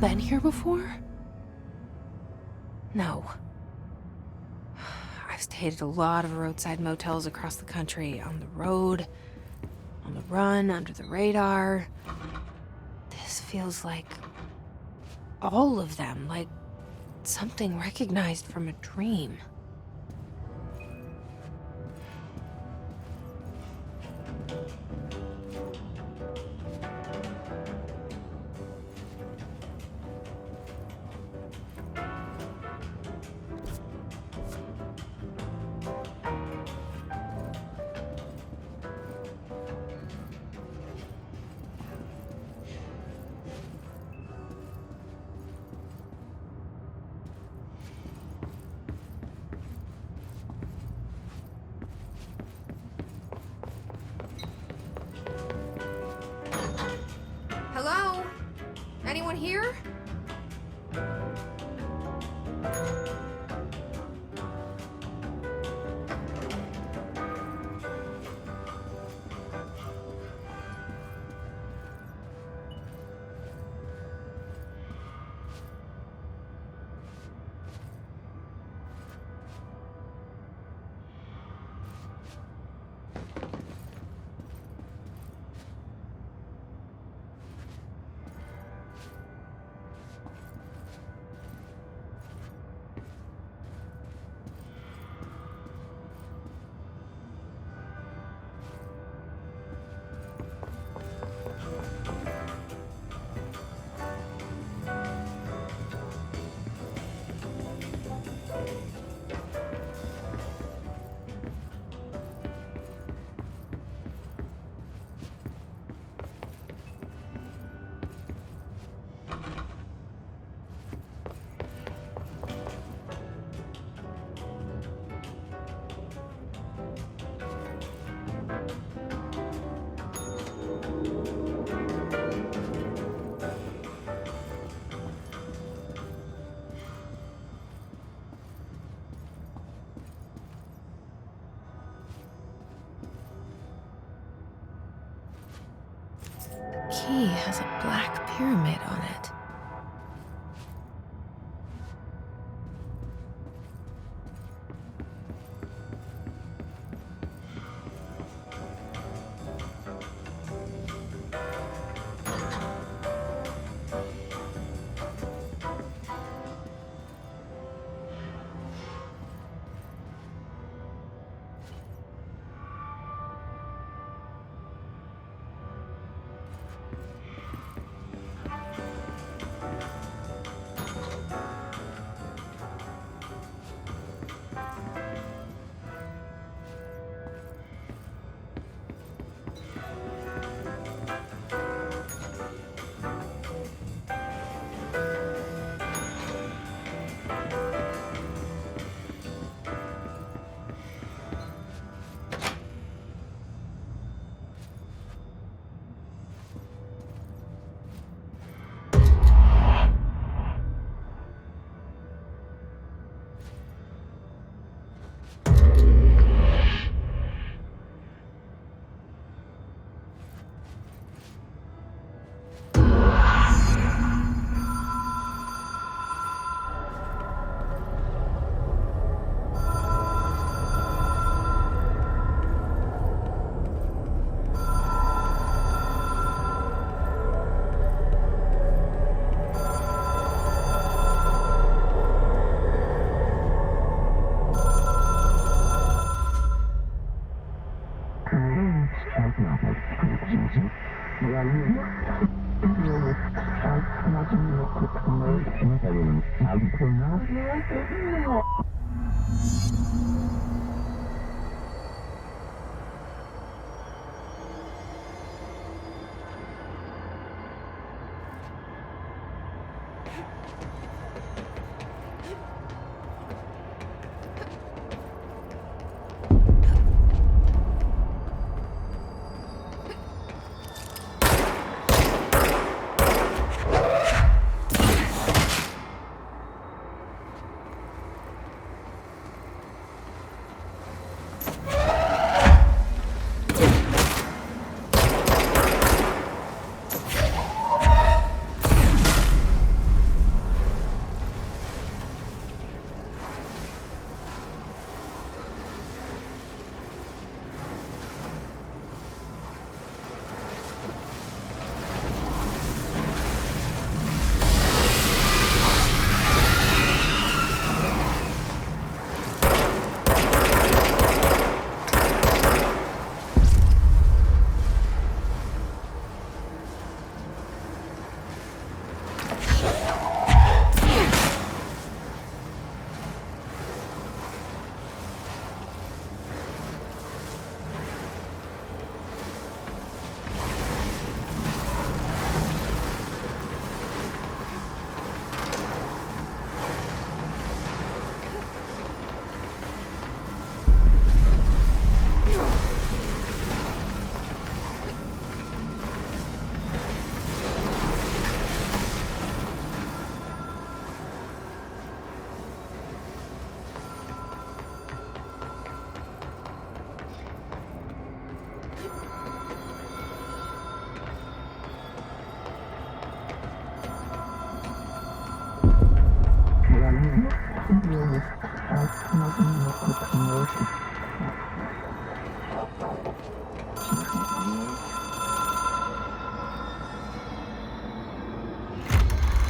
Been here before? No. I've stayed at a lot of roadside motels across the country, on the road, on the run, under the radar. This feels like all of them, like something recognized from a dream. Hello? Anyone here? Key has a black pyramid on it.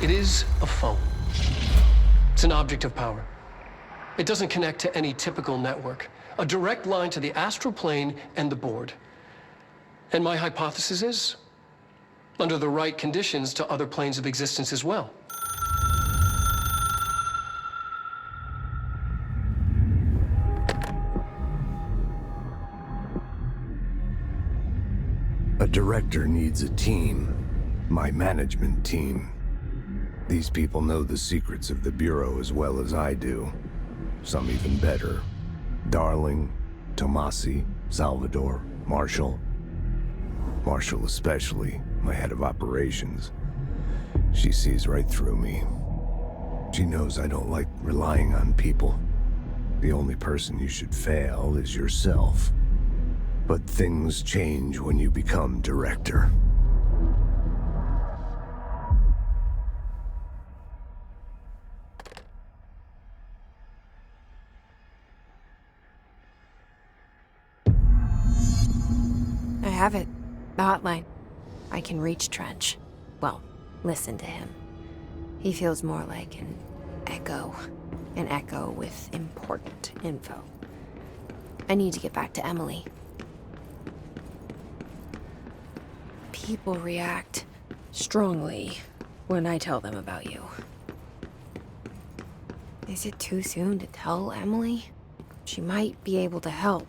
It is a phone. It's an object of power. It doesn't connect to any typical network. A direct line to the astral plane and the board. And my hypothesis is, under the right conditions, to other planes of existence as well. A director needs a team. My management team. These people know the secrets of the Bureau as well as I do. Some even better. Darling, Tomasi, Salvador, Marshall. Marshall especially, my head of operations. She sees right through me. She knows I don't like relying on people. The only person you should fail is yourself. But things change when you become director. I have it. The hotline. I can reach Trench. Well, listen to him. He feels more like an echo. An echo with important info. I need to get back to Emily. People react strongly when I tell them about you. Is it too soon to tell Emily? She might be able to help.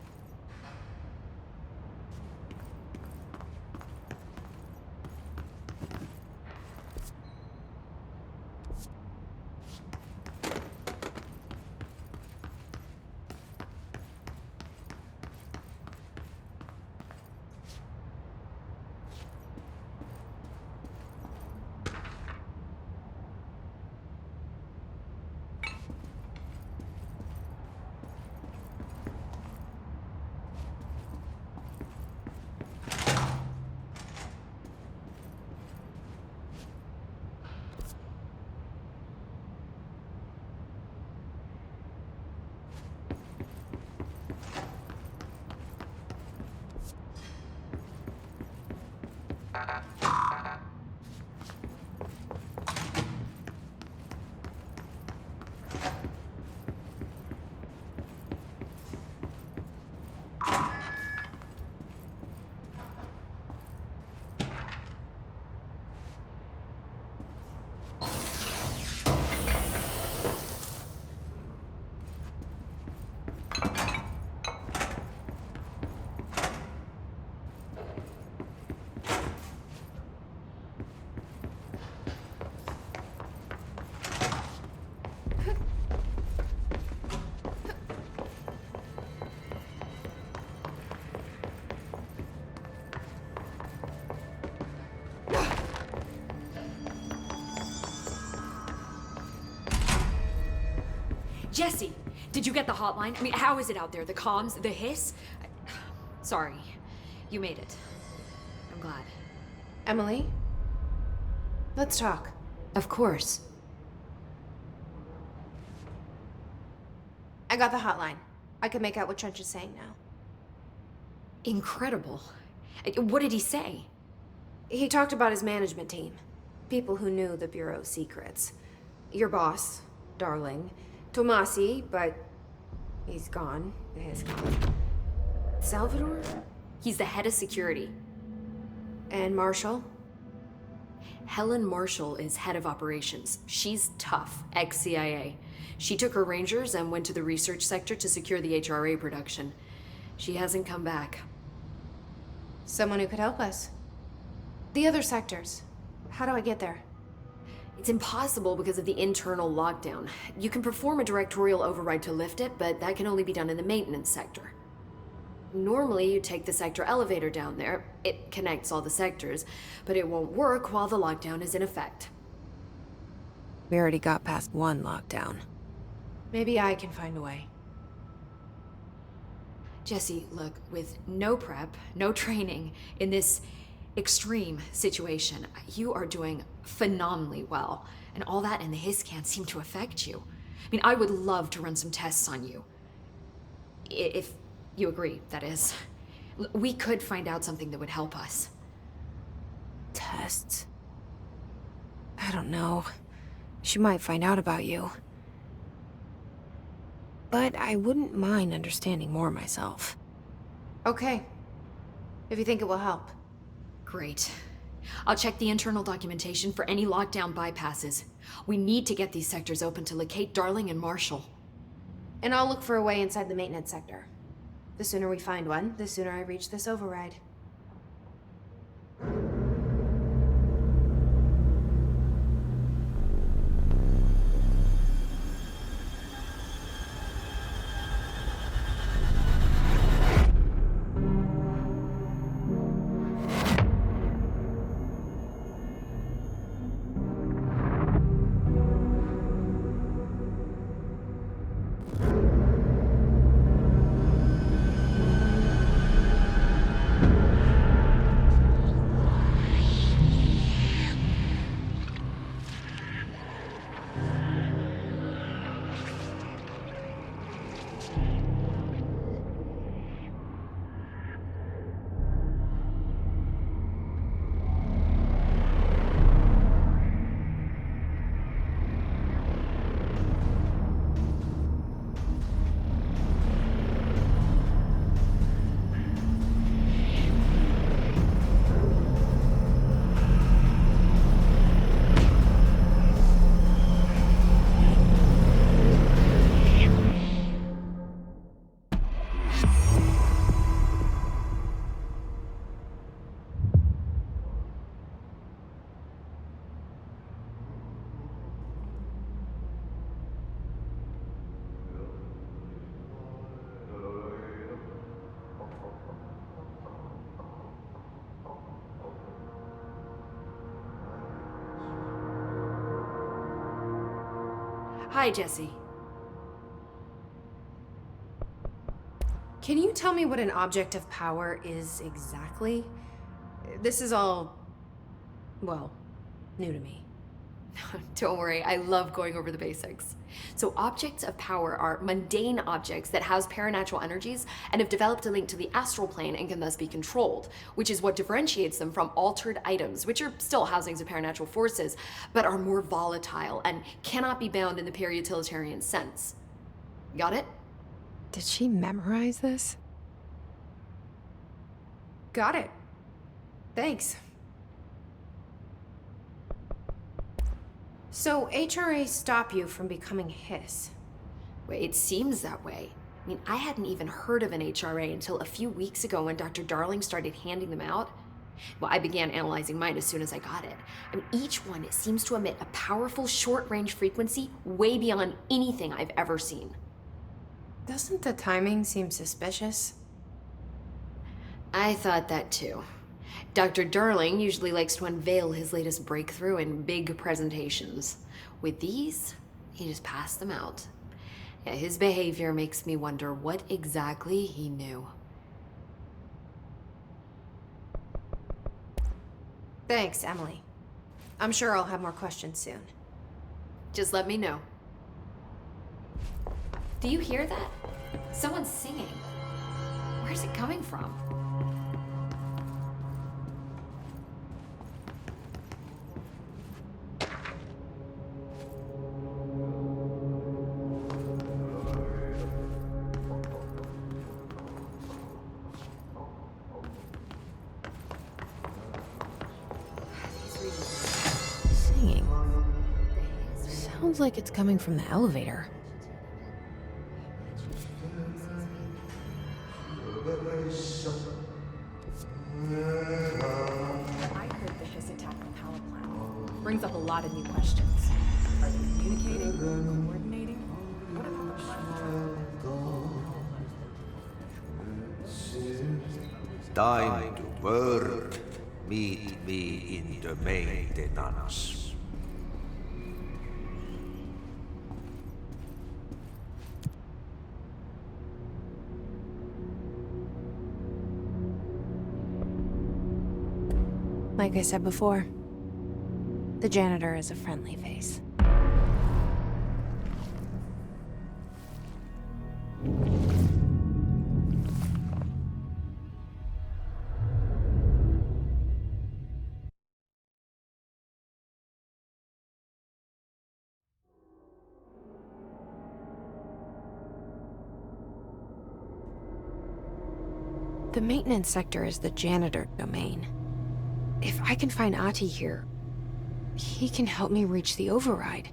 Jesse, did you get the hotline? I mean, how is it out there? The comms, the hiss? Sorry, you made it. I'm glad. Emily? Let's talk. Of course. I got the hotline. I can make out what Trench is saying now. Incredible. What did he say? He talked about his management team. People who knew the Bureau's secrets. Your boss, Darling. Tomasi, but he's gone. He's gone. Salvador? He's the head of security. And Marshall? Helen Marshall is head of operations. She's tough, ex-CIA. She took her Rangers and went to the research sector to secure the HRA production. She hasn't come back. Someone who could help us. The other sectors. How do I get there? It's impossible because of the internal lockdown. You can perform a directorial override to lift it, but that can only be done in the maintenance sector. Normally, you take the sector elevator down there. It connects all the sectors, but it won't work while the lockdown is in effect. We already got past one lockdown. Maybe I can find a way. Jesse, look, with no prep, no training, in this extreme situation, you are doing phenomenally well. And all that and the hiss can't seem to affect you. I mean, I would love to run some tests on you. If you agree, that is. We could find out something that would help us. Tests? I don't know. She might find out about you. But I wouldn't mind understanding more myself. Okay. If you think it will help. Great. I'll check the internal documentation for any lockdown bypasses. We need to get these sectors open to locate Darling and Marshall. And I'll look for a way inside the maintenance sector. The sooner we find one, the sooner I reach this override. Hi, Jesse. Can you tell me what an object of power is exactly? This is all, well, new to me. Don't worry, I love going over the basics. So objects of power are mundane objects that house paranatural energies and have developed a link to the astral plane and can thus be controlled, which is what differentiates them from altered items, which are still housings of paranatural forces, but are more volatile and cannot be bound in the pure utilitarian sense. Got it? Did she memorize this? Got it. Thanks. So HRA stop you from becoming Hiss? Wait, it seems that way. I mean, I hadn't even heard of an HRA until a few weeks ago when Dr. Darling started handing them out. Well, I began analyzing mine as soon as I got it. I mean, each one seems to emit a powerful short-range frequency way beyond anything I've ever seen. Doesn't the timing seem suspicious? I thought that too. Dr. Darling usually likes to unveil his latest breakthrough in big presentations. With these, he just passed them out. Yeah, his behavior makes me wonder what exactly he knew. Thanks, Emily. I'm sure I'll have more questions soon. Just let me know. Do you hear that? Someone's singing. Where's it coming from? Singing. Sounds like it's coming from the elevator. I heard the Hiss attacked the power plant. Brings up a lot of new questions. Are they communicating? Coordinating? What about the plan? Time to work. Meet me in the maintenance. Like I said before, the janitor is a friendly face. The maintenance sector is the janitor domain. If I can find Ahti here, he can help me reach the override.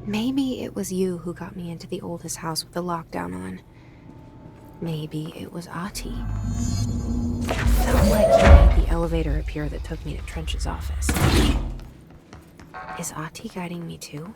Maybe it was you who got me into the oldest house with the lockdown on. Maybe it was Ahti. Felt like he made the elevator appear that took me to Trench's office. Is Ahti guiding me too?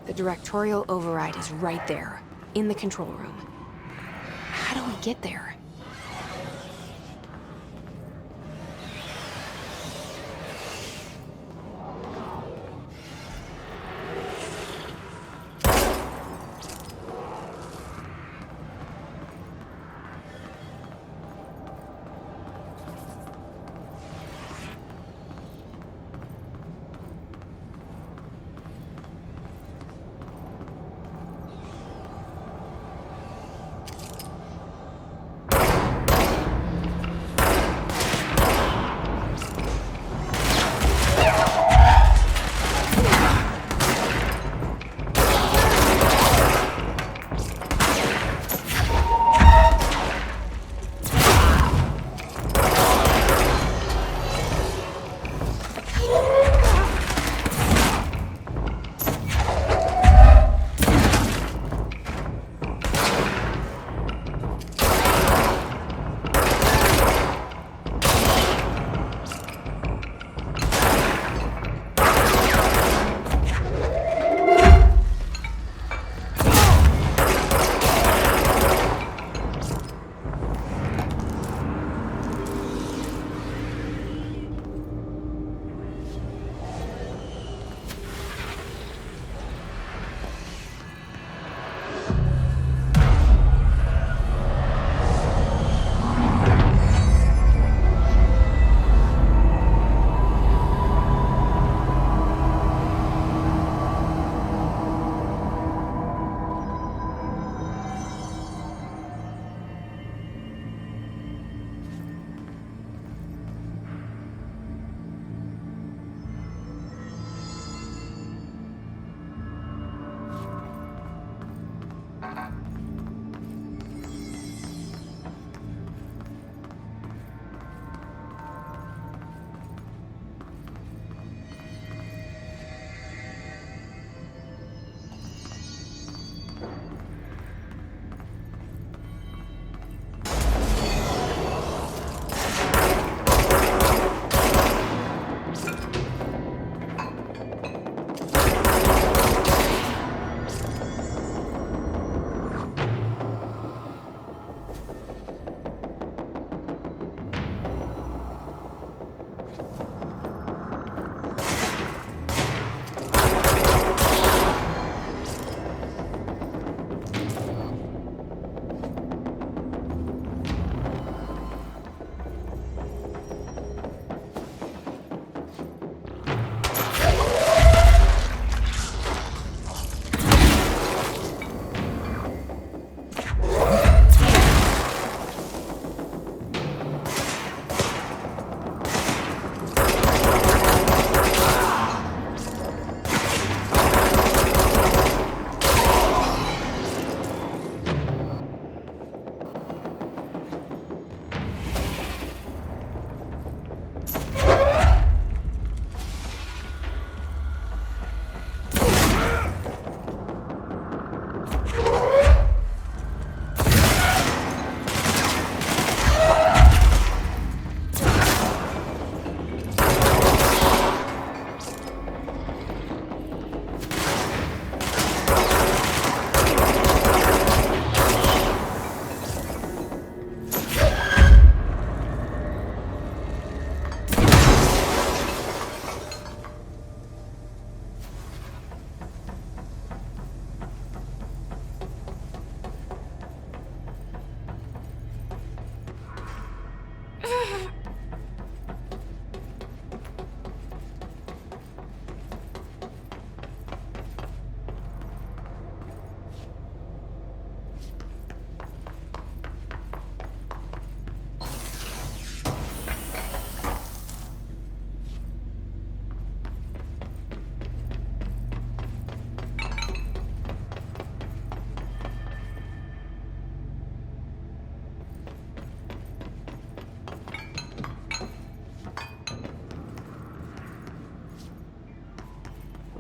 The directorial override is right there, in the control room. How do we get there?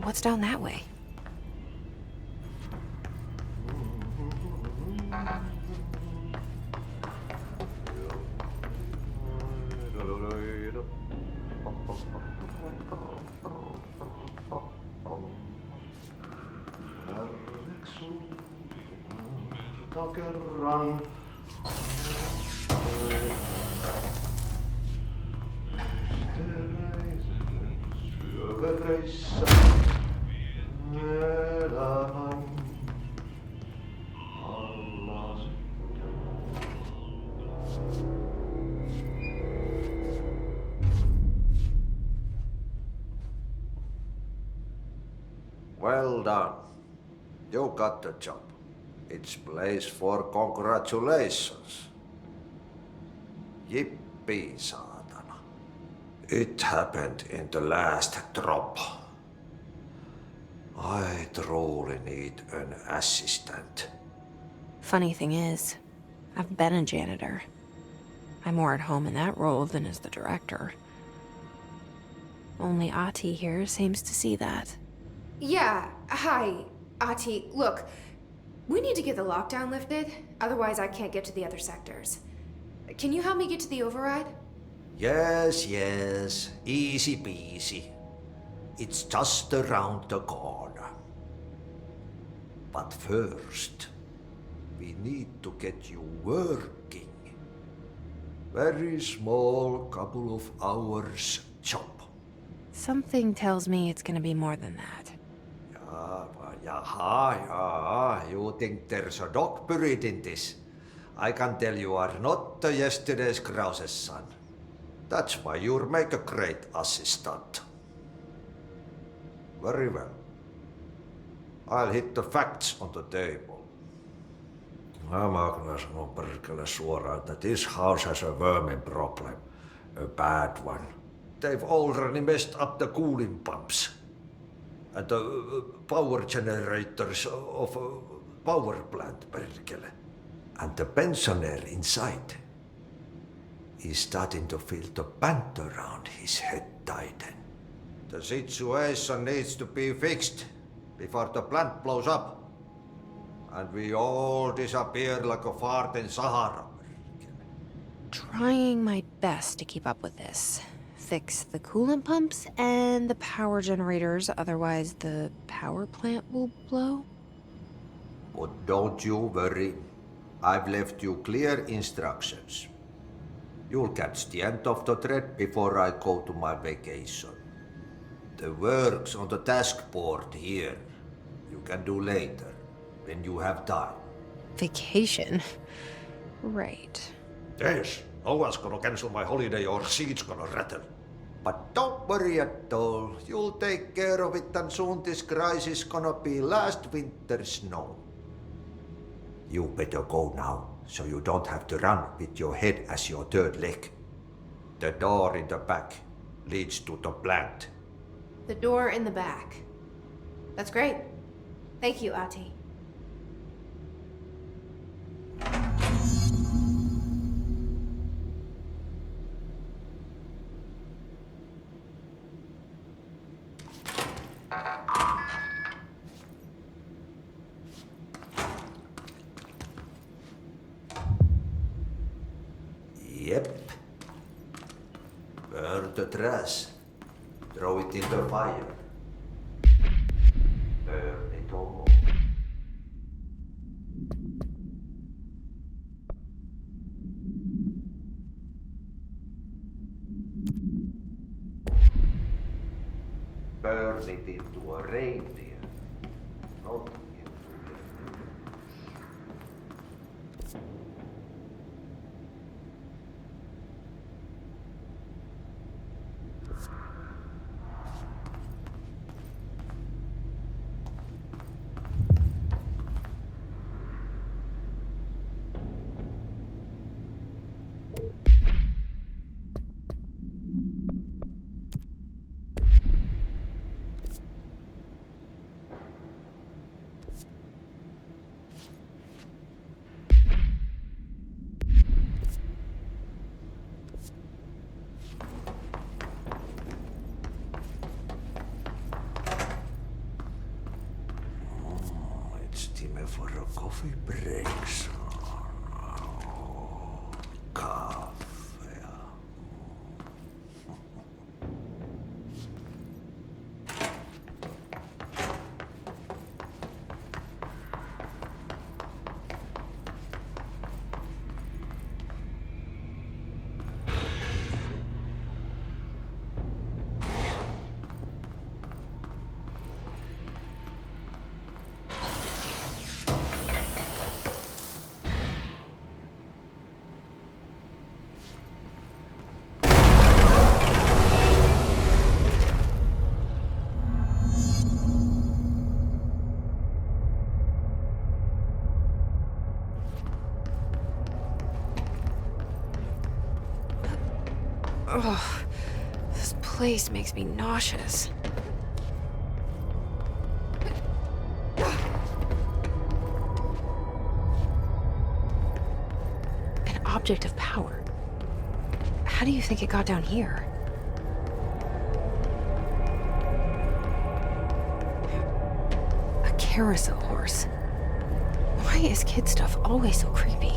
What's down that way? Well done. You got the job. It's place for congratulations. Yippee, saatana. It happened in the last drop. I truly need an assistant. Funny thing is, I've been a janitor. I'm more at home in that role than as the director. Only Ahti here seems to see that. Yeah, hi, Ahti. Look, we need to get the lockdown lifted, otherwise I can't get to the other sectors. Can you help me get to the override? Yes, yes. Easy peasy. It's just around the corner. But first, we need to get you working. Very small, couple of hours job. Something tells me it's gonna be more than that. Yaha. You think there's a dog buried in this? I can tell you are not yesterday's Krause's son. That's why you'll make a great assistant. Very well. I'll hit the facts on the table. Mä kyllä sanon perkele suoraan, että this house has a vermin problem. A bad one. They've already messed up the cooling pumps. And the power generators of a power plant, perkele. And the pensioner inside is starting to feel the band around his head tighten. The situation needs to be fixed before the plant blows up. And we all disappear like a fart in Sahara. Trying my best to keep up with this. Fix the coolant pumps and the power generators, otherwise the power plant will blow. But don't you worry. I've left you clear instructions. You'll catch the end of the thread before I go to my vacation. The work's on the task board here. You can do later, when you have time. Vacation? Right. Yes, no one's gonna cancel my holiday or seat's gonna rattle. But don't worry at all. You'll take care of it and soon this crisis gonna be last winter's snow. You better go now, so you don't have to run with your head as your third leg. The door in the back leads to the plant. The door in the back. That's great. Thank you, Ahti. Yep. Burn the trash. Throw it in the fire. Burn it all. Burn it into a reindeer. Not into the for a coffee break, son? Kaffe. Ugh, this place makes me nauseous. An object of power. How do you think it got down here? A carousel horse. Why is kid stuff always so creepy?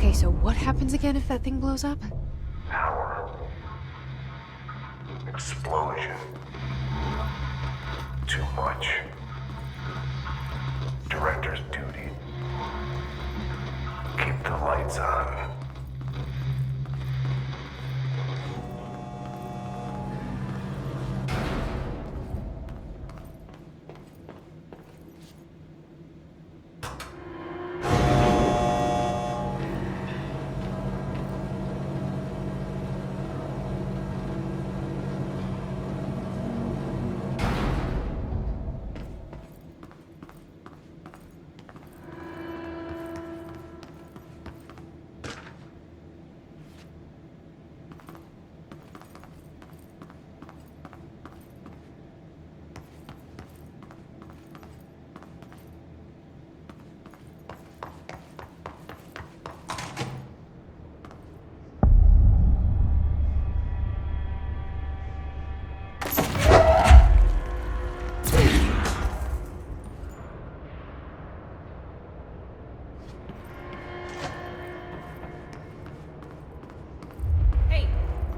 Okay, so what happens again if that thing blows up? Power. Explosion. Too much. Director's duty. Keep the lights on.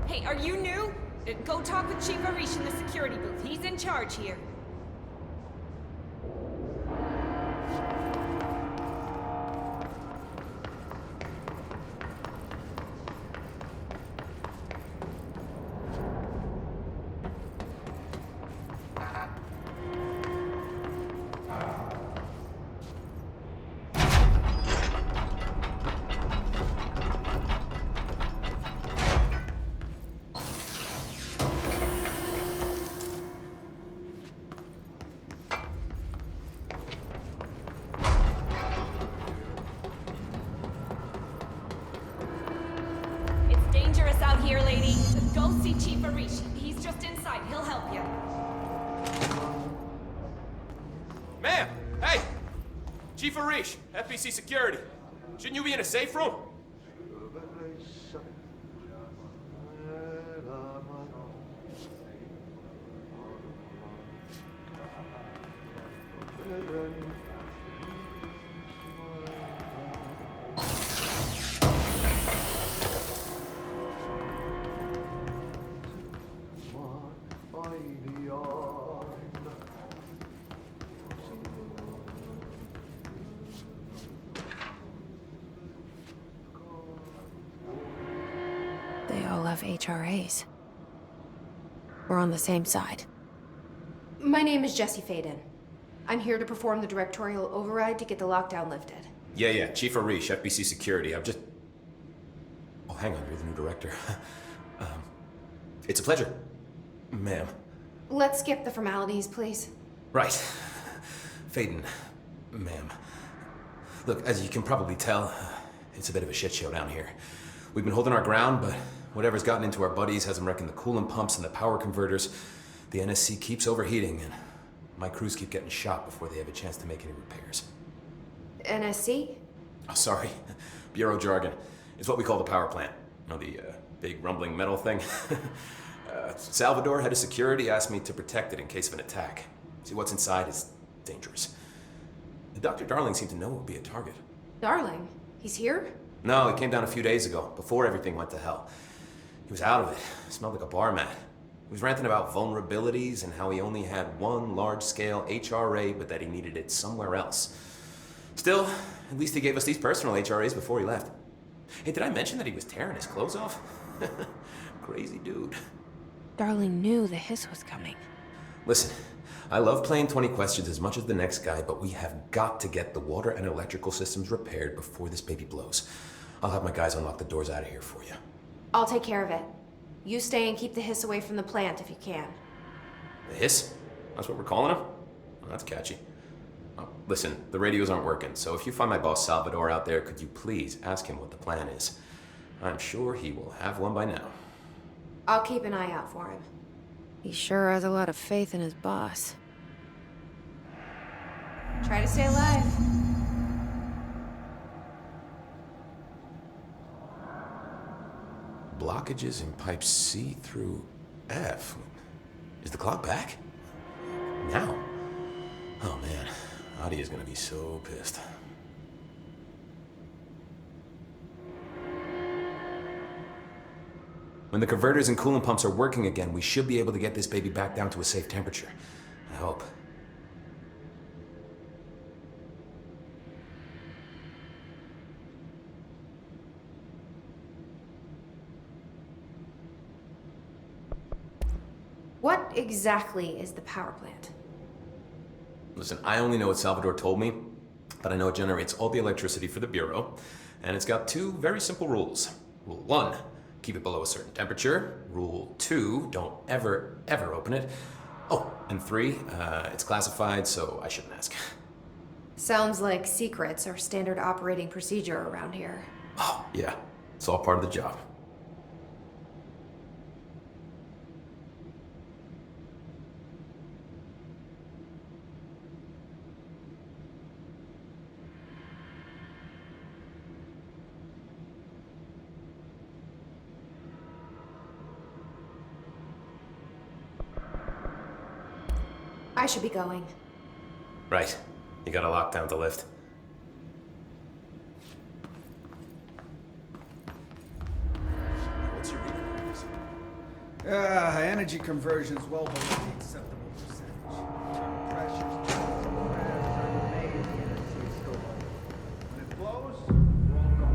Hey, are you new? Go talk with Chief Arish in the security booth. He's in charge here. Dangerous out here, lady. Go see Chief Arish. He's just inside. He'll help you. Ma'am! Hey! Chief Arish, FBC Security. Shouldn't you be in a safe room? They all have HRAs. We're on the same side. My name is Jesse Faden. I'm here to perform the directorial override to get the lockdown lifted. Yeah, Chief Arish, FBC Security. Oh, hang on, you're the new director. It's a pleasure, ma'am. Let's skip the formalities, please. Right. Faden, ma'am. Look, as you can probably tell, it's a bit of a shit show down here. We've been holding our ground, but whatever's gotten into our buddies has them wrecking the coolant pumps and the power converters. The NSC keeps overheating, and my crews keep getting shot before they have a chance to make any repairs. NSC? Oh, sorry. Bureau jargon. It's what we call the power plant. You know, the big rumbling metal thing? Salvador, head of security, asked me to protect it in case of an attack. See, what's inside is dangerous. Dr. Darling seemed to know it would be a target. Darling? He's here? No, he came down a few days ago, before everything went to hell. He was out of it. Smelled like a bar mat. He was ranting about vulnerabilities and how he only had one large-scale HRA, but that he needed it somewhere else. Still, at least he gave us these personal HRAs before he left. Hey, did I mention that he was tearing his clothes off? Crazy dude. Darling knew the hiss was coming. Listen, I love playing 20 questions as much as the next guy, but we have got to get the water and electrical systems repaired before this baby blows. I'll have my guys unlock the doors out of here for you. I'll take care of it. You stay and keep the hiss away from the plant if you can. The hiss? That's what we're calling him? Oh, that's catchy. Oh, listen, the radios aren't working, so if you find my boss Salvador out there, could you please ask him what the plan is? I'm sure he will have one by now. I'll keep an eye out for him. He sure has a lot of faith in his boss. Try to stay alive. Blockages in pipes C through F. Is the clock back? Now? Oh man, Adi is gonna be so pissed. When the converters and coolant pumps are working again, we should be able to get this baby back down to a safe temperature. I hope. What exactly is the power plant? Listen, I only know what Salvador told me, but I know it generates all the electricity for the Bureau, and it's got two very simple rules. Rule 1, keep it below a certain temperature. Rule 2, don't ever, ever open it. Oh, and 3, it's classified, so I shouldn't ask. Sounds like secrets are standard operating procedure around here. Oh, yeah, it's all part of the job. I should be going. Right. You gotta lock down the lift. What's your reading on this? Energy conversion's well below the acceptable percentage. Internal pressures, are made, the energy is still low. When it blows, we're all gone.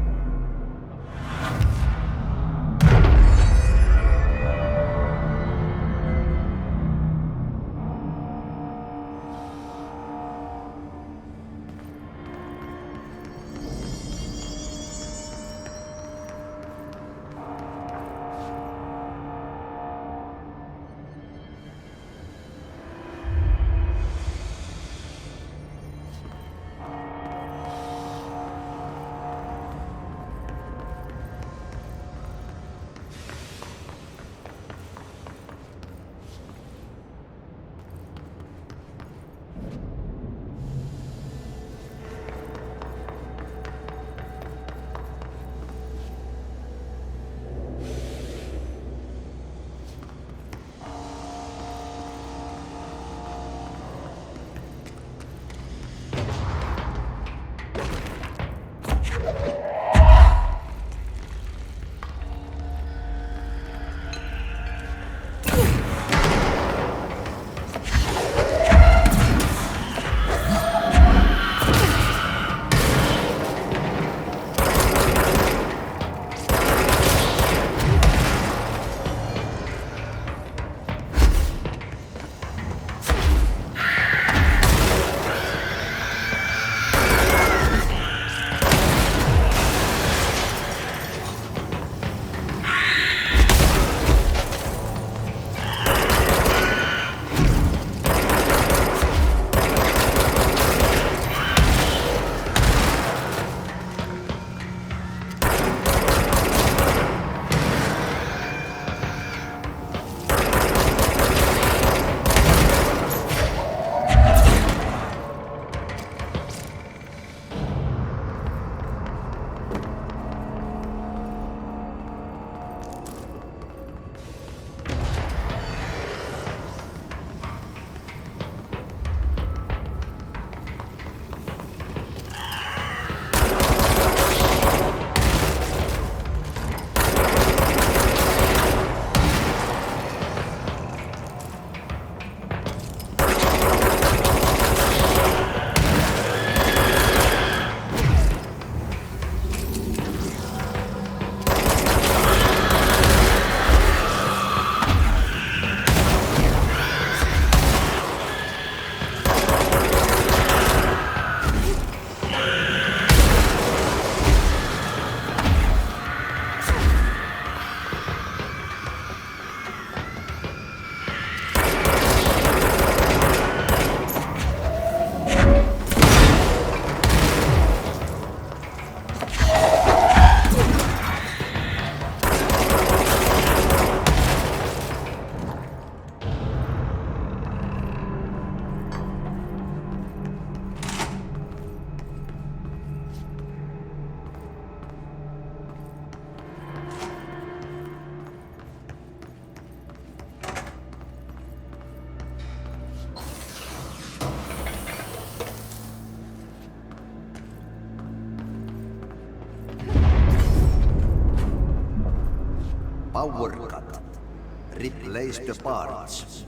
Power cut. Replace the parts.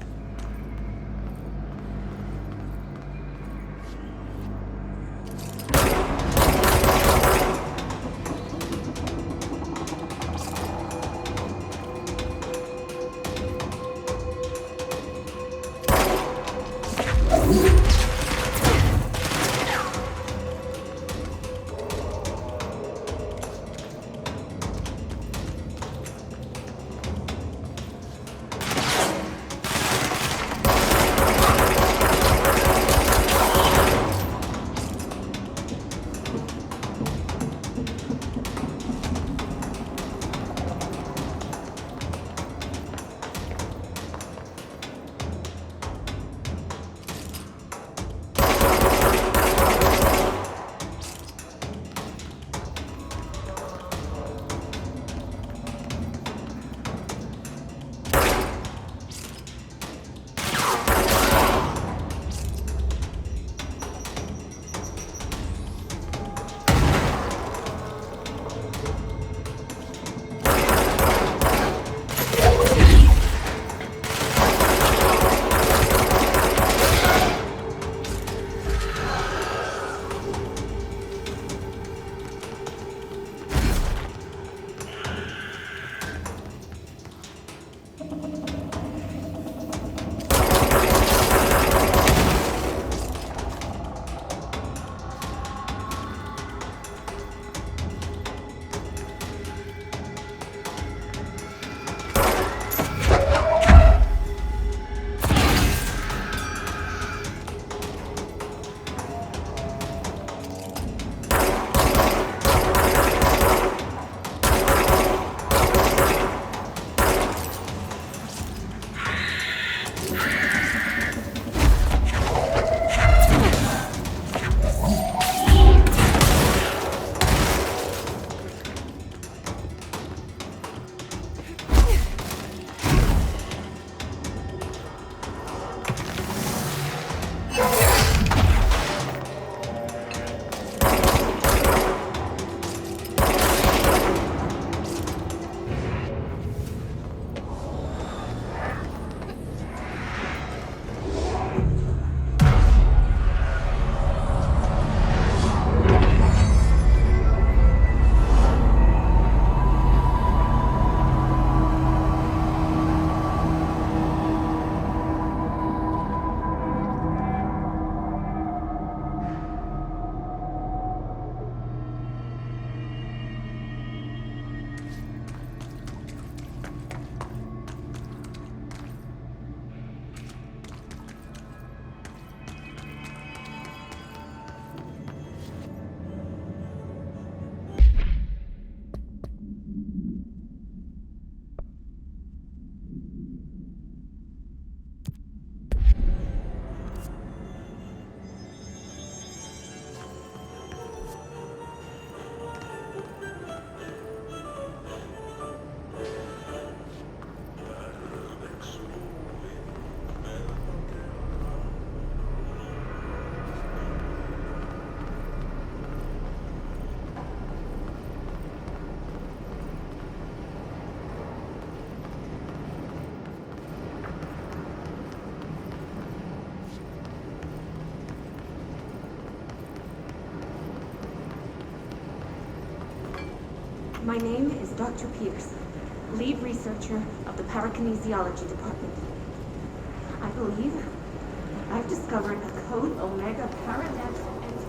My name is Dr. Pierce, lead researcher of the Parakinesiology Department. I believe I've discovered a Code Omega paranatural entity.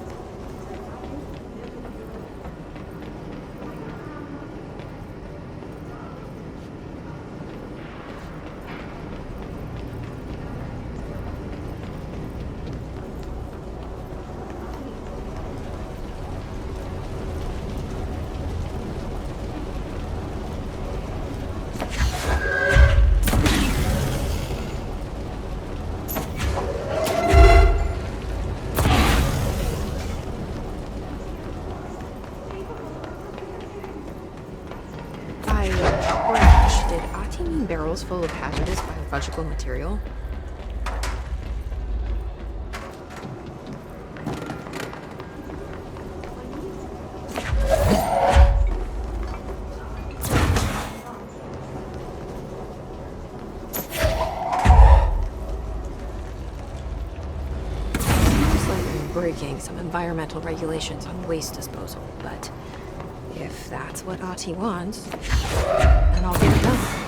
Barrels full of hazardous biological material? overseeing some environmental regulations on waste disposal, but if that's what Ahti wants, then I'll get it done.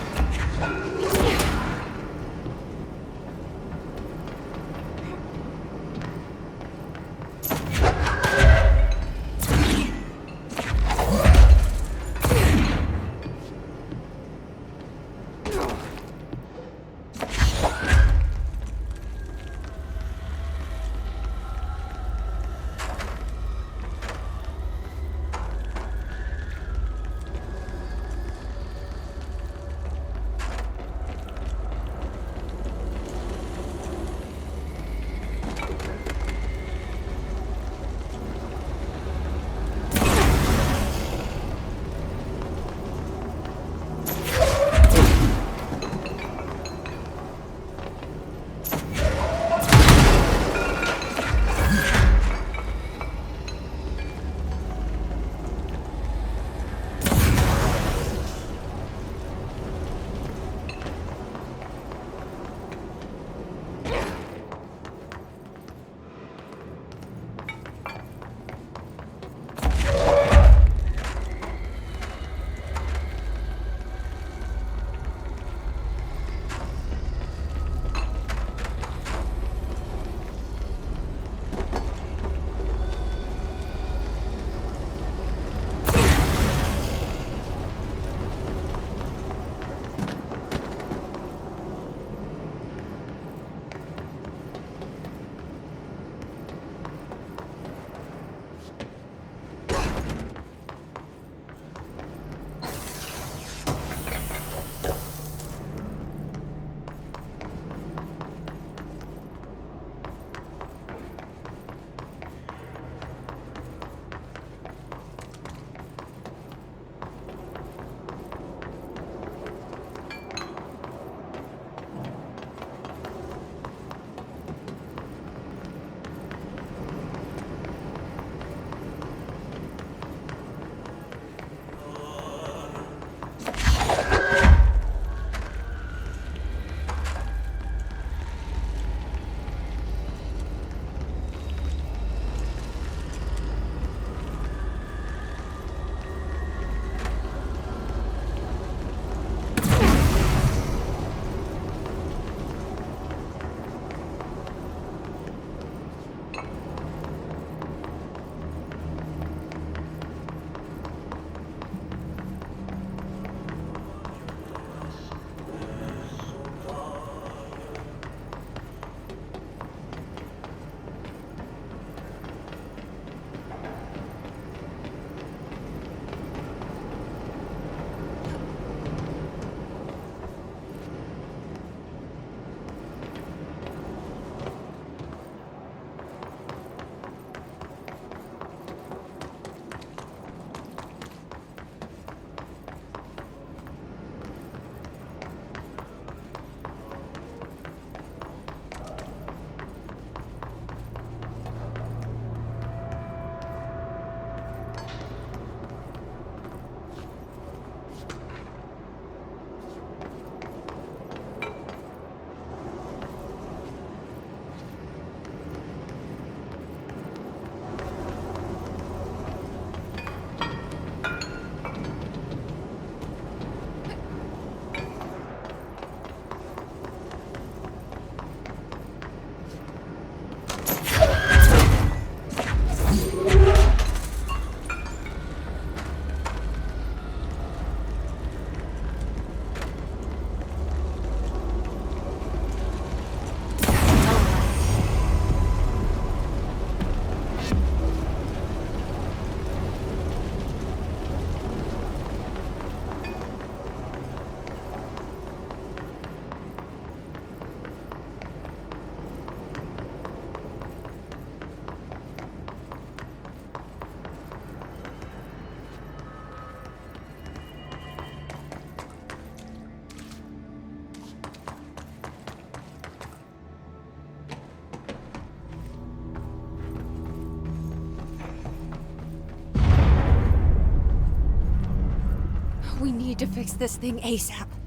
We need to fix this thing ASAP.